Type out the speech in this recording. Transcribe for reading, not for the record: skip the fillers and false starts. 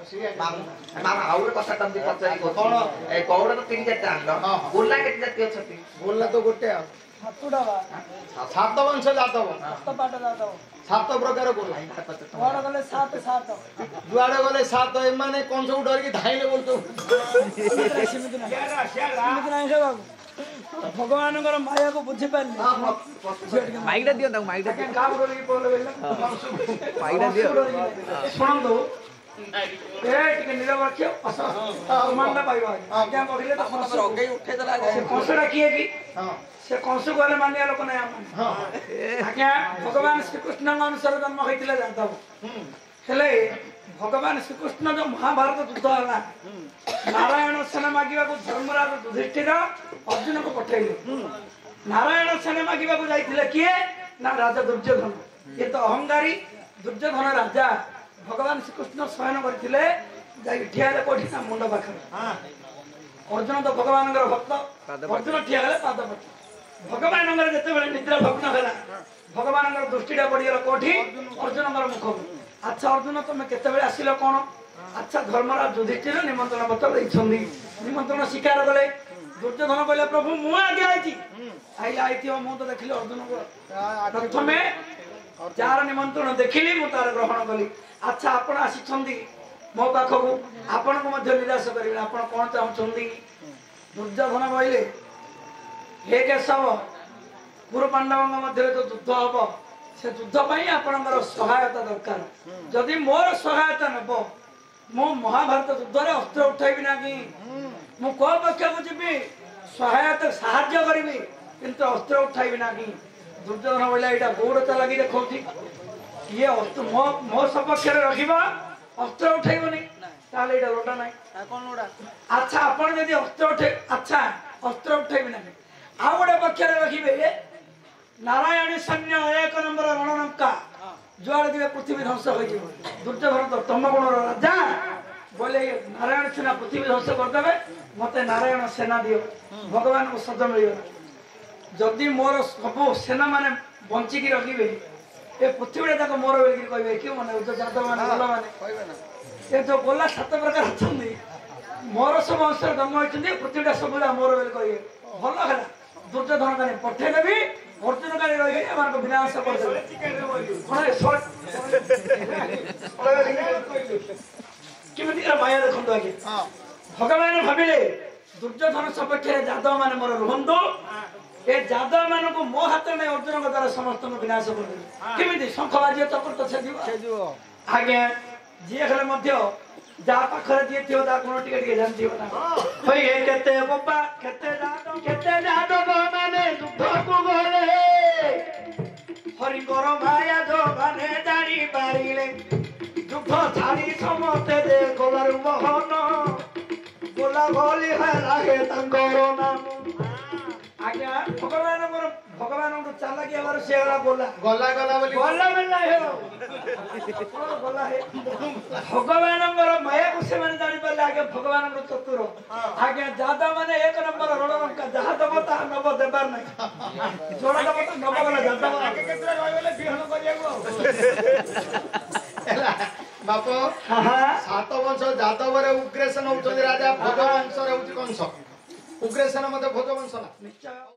मामा आउ गोटे कथा तमती पचारि कोन ए कौड़ तो 3-4 आनलो गोल्ला केते जाति अछती गोल्ला तो गोटे आ हातुडा सात वंश जातव सात पाट जातव 7 प्रकार गोल्ला जुआड़े गले 7 जुआड़े गले 7 ए माने कोन सब डर के धाइले बोलतो सीमित नहीं सब भगवान माया को बुझी पारे माइकटा दियो ता माइकटा काम करी बोले माइकटा दियो सुन दो ए टिके नीरव रखियो मान ना पाइबा क्या कहले तो हमर अगे उठे दला से कंसड़ा किए की हां से कंसु गले मानिया लोक नै हां आज्ञा भगवान श्री कृष्ण अनुसार जन्म होइतिला जानता हेले भगवान श्री कृष्ण जो महाभारत युद्ध हला नारायण सेना मागिबा को धर्मराज युधिष्ठिर अर्जुन को पठेइले नारायण सेना मागिबा को जाइतिले किए ना राजा दुर्योधन ये तो अहंकारी दुर्योधन राजा भगवान श्री कृष्ण शयन करथिले जाई ठियाले कोठी ना मुंड पाखरे हां अर्जुन तो भगवान भक्त अर्जुन ठियाले पाद पट भगवान जते बेले निद्रा भग्न होला भगवान दृष्टिटा पड़ीगला कोठी अर्जुन मुख अच्छा अर्जुन तुम केते बेले आसिलो कोन अच्छा धर्मराज युधिष्ठिर निमंत्रण पत्र दैछन्दी निमंत्रण स्वीकार कले दुर्योधन कहले प्रभु मु आगे आइछि आइला आइथियो मु तो देखिले अर्जुन को प्रथमे चार निमंत्रण देखिली मु तार ग्रहण कली अच्छा आपण आसिछन्दी मो पाखकु आपण को मध्य निराश करिवे आपण कोन चाहछन्दी दुर्योधन कहले हे केशव गुरु पांडवों मध्य जो युद्ध हम से युद्ध आपणकर सहायता दरकार जदि मोर सहायता नब मु महाभारत युद्ध में अस्त्र उठेबी ना कि मु को पक्ष को जी सहायता साहाय्य करी किंतु अस्त्र उठेबी ना कि दुर्योधन बोला यहाँ गौड़ चलागी देखा ये अस्त्र मो सपक्ष रखा अस्त्र उठेबनी ताले लोटा ना कौन लोटा अच्छा आपण यदि अस्त्र उठे अच्छा अस्त्र उठेबी ना आ गोटे पक्ष रखिए नारायणी सैन्य 1 नंबर रणलंका जुआड़े दिवे पृथ्वी ध्वंस हो दुर्योधन तो तम गुण राजा बोले नारायण सेना पृथ्वी ध्वंस करदे मते नारायण सेना दियो भगवान को सद मिल जदि मोर सब सेना माने बंचिकी रखिए ए पृथ्वी तक मोर बोल कहे क्यों मैंने जादव मैंने गोला मैंने ये जो गोला 7 प्रकार अच्छी मोर सब अंश जन्म होती पृथ्वीटा सब मोर बोल कहे भल है दुर्योधन का पठेदेवी अर्जुन का रही विनाश माया देखो आगे भगवान भाविले दुर्योधन सपक्ष जादव मान मोर रुहतु ए जादव मान को मो हाथ में अर्जुन का द्वारा समस्त विनाश कर शंख बाजी चक्र तो आगे जी हेले जा पाखरे दिए थियो ता कोन टिके टिके जानथियो ना होई हे केते बप्पा केते जादव माने दुख को गले हरि गोर भाया जो माने जानी पारिले दुख छाड़ी समते दे गोलार मोहन गोला गोली है लागे तंगरो नाम आज्ञा भगवान को चला के बार से गोला गोला गोला बोली गोला मिलना है गोला है भगवान माया को से माने जानि पले आगे भगवान को चतुर आगे जादा माने 1 नंबर रणलंका जहा दबता नब देबार नहीं जोड़ा दबता नब गला जादा आगे केतरा रहले बिहन करियागो बापो हां 7 वंश जादव रे उग्रसेन होउछो राजा भोजवंश रे होउछ कंस उग्रसेन मते भोजवंश ना निश्चय